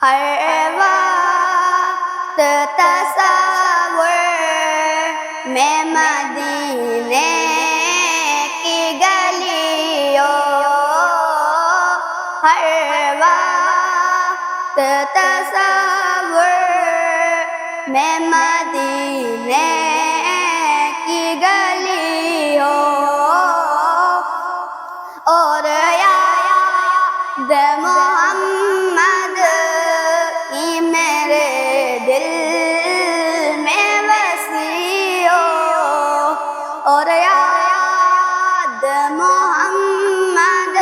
ہر وقت تصور میں مدینے کی گلیوں، ہر وقت تصور میں مدینے کی گلیوں، اور یاد محمد کی میرے دل میں وسیع ہو، اور یاد محمد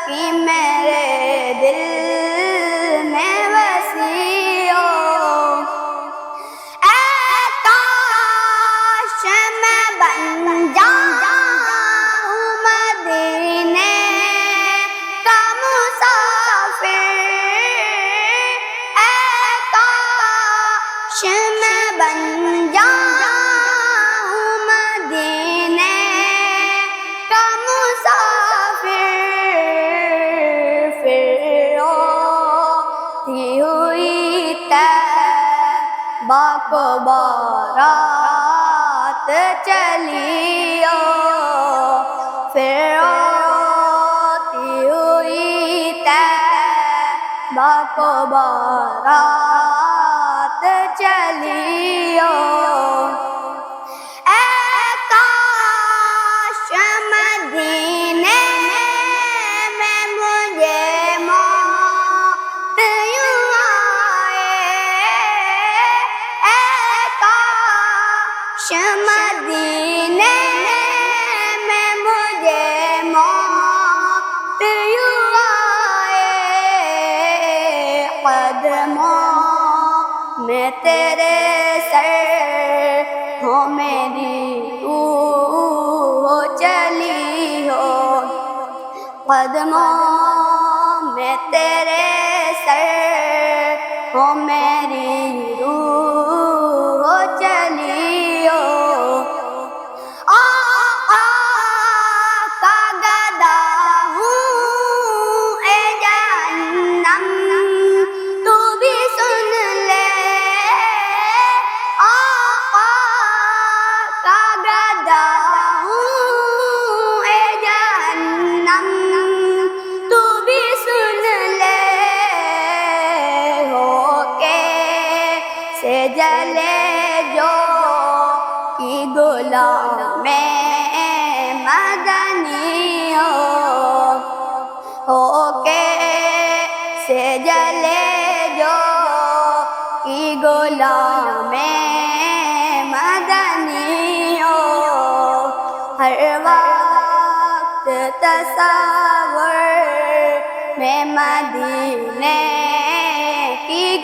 کی میرے دل میں وسیع ہو۔ اے کاش میں بن جاؤں مدینے کا مسافر، اے کاش میں بن جاؤں مدینے کا مسافر، پھر روتی ہوئی طیبہ کو بارات چلی ہو، پھر روتی ہوئی طیبہ کو بارات چلی ہو۔ اے کاش مدینے میں مجھے موت یوں آئے، اے کاش مدینے میں مجھے موت یوں آئے، قدموں میں تیرے سر ہو میری روح چلی ہو، قدموں میں تیرے سر ہو میری روح چلی ہو۔ آقا کا گدا ہوں اے جہنم تو بھی سن لے، آقا کا گدا ہوں اے جہنم تو بھی سن لے، ہو کے سے جلے جو کی غلام مدنی ہو کے سے جلے جو کی غلام مدنی ہو، ہر وقت تصور میں مدینے کی